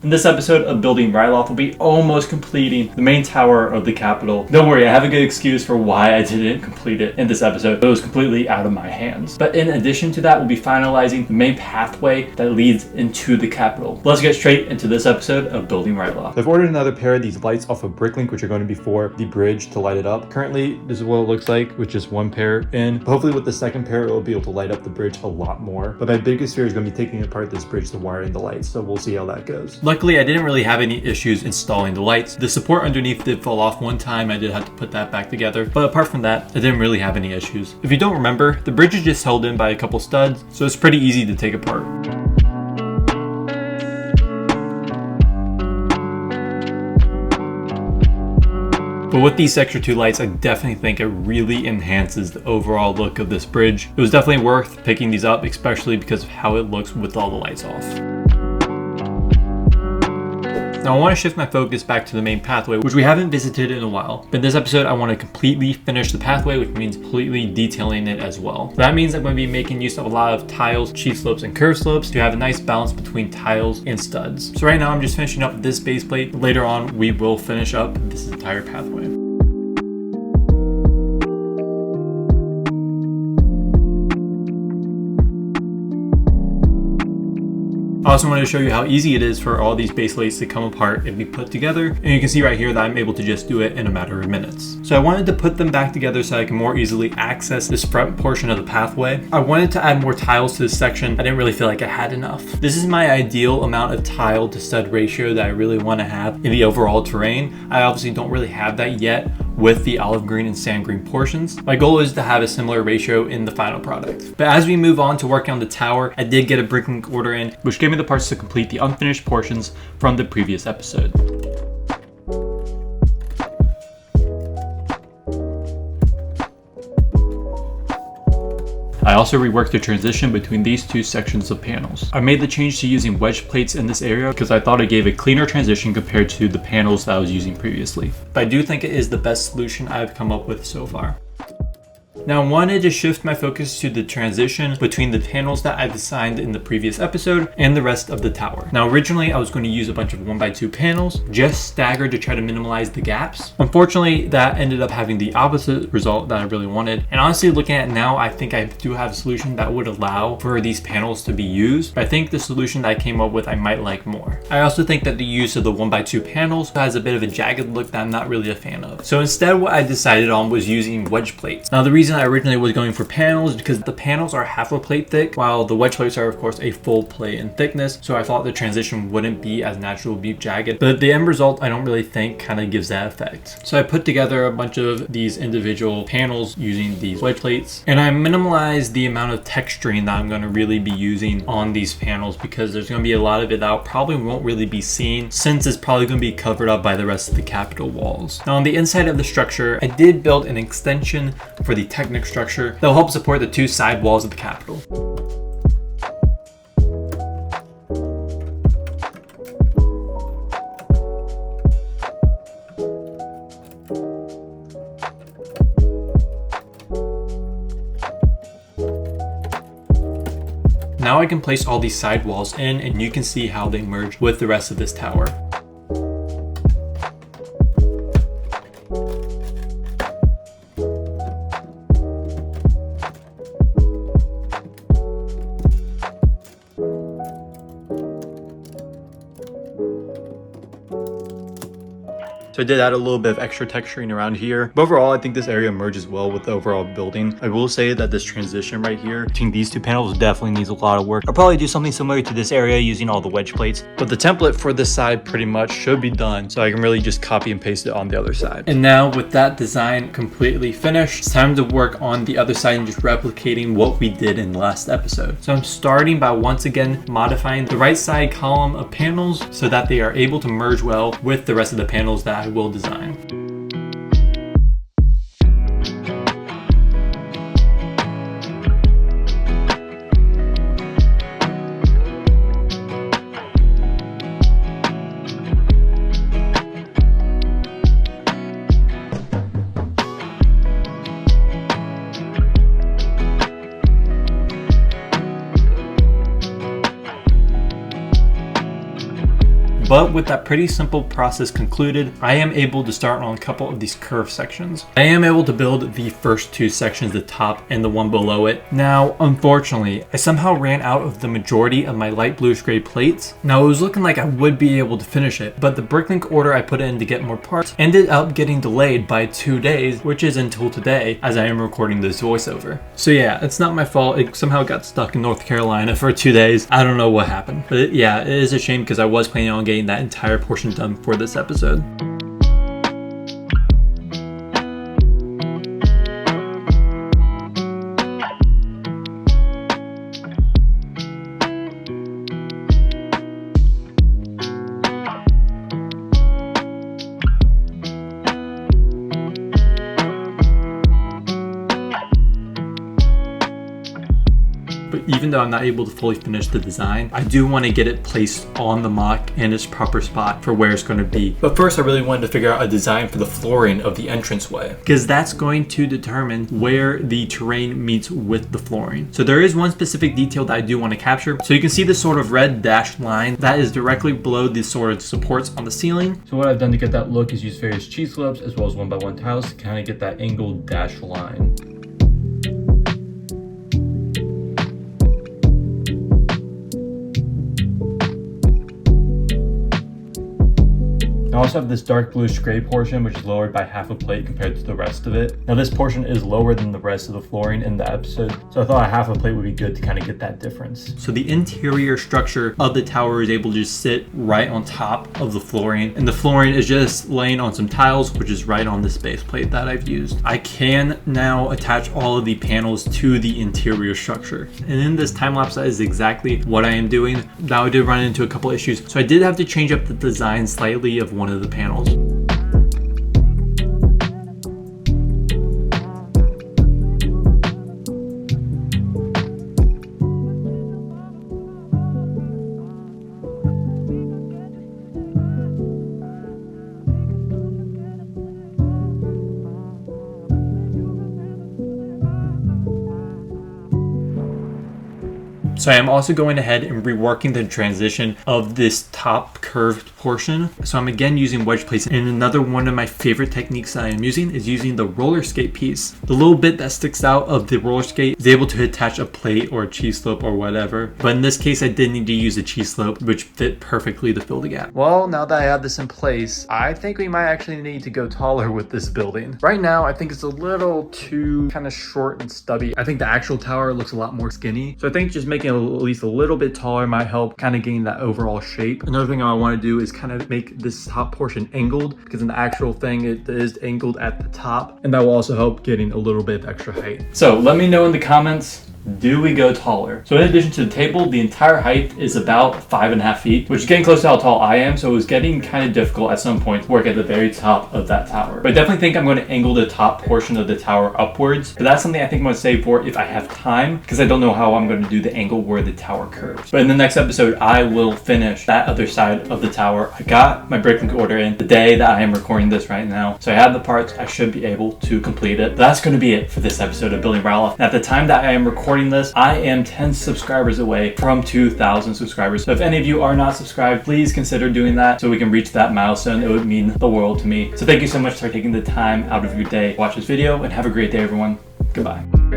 In this episode of Building RYLOTH, we'll be almost completing the main tower of the Capitol. Don't worry, I have a good excuse for why I didn't complete it in this episode. It was completely out of my hands. But in addition to that, we'll be finalizing the main pathway that leads into the Capitol. Let's get straight into this episode of Building RYLOTH. I've ordered another pair of these lights off of Bricklink, which are going to be for the bridge to light it up. Currently, this is what it looks like with just one pair in. But hopefully with the second pair, it will be able to light up the bridge a lot more. But my biggest fear is going to be taking apart this bridge to wiring the lights. So we'll see how that goes. Luckily, I didn't really have any issues installing the lights. The support underneath did fall off one time. I did have to put that back together. But apart from that, I didn't really have any issues. If you don't remember, the bridge is just held in by a couple studs, so it's pretty easy to take apart. But with these extra two lights, I definitely think it really enhances the overall look of this bridge. It was definitely worth picking these up, especially because of how it looks with all the lights off. Now I want to shift my focus back to the main pathway, which we haven't visited in a while. But in this episode, I want to completely finish the pathway, which means completely detailing it as well. So that means I'm going to be making use of a lot of tiles, cheat slopes, and curved slopes to have a nice balance between tiles and studs. So right now I'm just finishing up this base plate. Later on, we will finish up this entire pathway. I also wanted to show you how easy it is for all these base plates to come apart and be put together. And you can see right here that I'm able to just do it in a matter of minutes. So I wanted to put them back together so I can more easily access this front portion of the pathway. I wanted to add more tiles to this section. I didn't really feel like I had enough. This is my ideal amount of tile to stud ratio that I really want to have in the overall terrain. I obviously don't really have that yet with the olive green and sand green portions. My goal is to have a similar ratio in the final product. But as we move on to working on the tower, I did get a Bricklink order in, which gave me the parts to complete the unfinished portions from the previous episode. I also reworked the transition between these two sections of panels. I made the change to using wedge plates in this area because I thought it gave a cleaner transition compared to the panels that I was using previously. But I do think it is the best solution I've come up with so far. Now I wanted to shift my focus to the transition between the panels that I've designed in the previous episode and the rest of the tower. Now originally I was going to use a bunch of 1x2 panels, just staggered to try to minimize the gaps. Unfortunately, that ended up having the opposite result that I really wanted. And honestly, looking at it now, I think I do have a solution that would allow for these panels to be used. But I think the solution that I came up with I might like more. I also think that the use of the 1x2 panels has a bit of a jagged look that I'm not really a fan of. So instead what I decided on was using wedge plates. Now the reason I originally was going for panels because the panels are half a plate thick, while the wedge plates are of course a full plate in thickness, so I thought the transition wouldn't be as natural, be jagged, but the end result I don't really think kind of gives that effect. So I put together a bunch of these individual panels using these wedge plates, and I minimalized the amount of texturing that I'm going to really be using on these panels because there's going to be a lot of it that probably won't really be seen since it's probably going to be covered up by the rest of the Capitol walls. Now on the inside of the structure, I did build an extension for the Technic structure that will help support the two side walls of the Capitol. Now I can place all these side walls in and you can see how they merge with the rest of this tower. So I did add a little bit of extra texturing around here. But overall, I think this area merges well with the overall building. I will say that this transition right here between these two panels definitely needs a lot of work. I'll probably do something similar to this area using all the wedge plates. But the template for this side pretty much should be done. So I can really just copy and paste it on the other side. And now with that design completely finished, it's time to work on the other side and just replicating what we did in the last episode. So I'm starting by once again modifying the right side column of panels so that they are able to merge well with the rest of the panels that I will design. But with that pretty simple process concluded, I am able to start on a couple of these curved sections. I am able to build the first two sections, the top and the one below it. Now, unfortunately, I somehow ran out of the majority of my light bluish gray plates. Now, it was looking like I would be able to finish it, but the Bricklink order I put in to get more parts ended up getting delayed by 2 days, which is until today as I am recording this voiceover. So yeah, it's not my fault. It somehow got stuck in North Carolina for 2 days. I don't know what happened, but yeah, it is a shame because I was planning on getting that entire portion done for this episode. But even though I'm not able to fully finish the design, I do want to get it placed on the mock in its proper spot for where it's going to be. But first, I really wanted to figure out a design for the flooring of the entranceway, because that's going to determine where the terrain meets with the flooring. So there is one specific detail that I do want to capture. So you can see this sort of red dashed line that is directly below the sort of supports on the ceiling. So what I've done to get that look is use various cheese slopes as well as 1x1 tiles to kind of get that angled dashed line. I also have this dark bluish gray portion which is lowered by half a plate compared to the rest of it. Now this portion is lower than the rest of the flooring in the episode, so I thought a half a plate would be good to kind of get that difference. So the interior structure of the tower is able to just sit right on top of the flooring, and the flooring is just laying on some tiles which is right on this base plate that I've used. I can now attach all of the panels to the interior structure, and in this time lapse that is exactly what I am doing. Now I did run into a couple issues, so I did have to change up the design slightly of one of the panels. So I am also going ahead and reworking the transition of this top curved portion. So I'm again using wedge plates, and another one of my favorite techniques that I am using is using the roller skate piece. The little bit that sticks out of the roller skate is able to attach a plate or a cheese slope or whatever. But in this case, I did need to use a cheese slope, which fit perfectly to fill the gap. Well, now that I have this in place, I think we might actually need to go taller with this building. Right now, I think it's a little too kind of short and stubby. I think the actual tower looks a lot more skinny. So I think just making it at least a little bit taller might help kind of gain that overall shape. Another thing I want to do is kind of make this top portion angled, because in the actual thing it is angled at the top, and that will also help getting a little bit of extra height. So let me know in the comments, do we go taller? So in addition to the table, the entire height is about 5.5 feet, which is getting close to how tall I am, so it was getting kind of difficult at some point to work at the very top of that tower. But I definitely think I'm going to angle the top portion of the tower upwards, but that's something I think I'm going to save for if I have time, because I don't know how I'm going to do the angle where the tower curves. But in the next episode, I will finish that other side of the tower. I got my Bricklink order in the day that I am recording this right now, so I have the parts. I should be able to complete it. But that's going to be it for this episode of Building RYLOTH. And at the time that I am recording this, I am 10 subscribers away from 2,000 subscribers. So if any of you are not subscribed, please consider doing that so we can reach that milestone. It would mean the world to me. So thank you so much for taking the time out of your day to watch this video, and have a great day, everyone. Goodbye.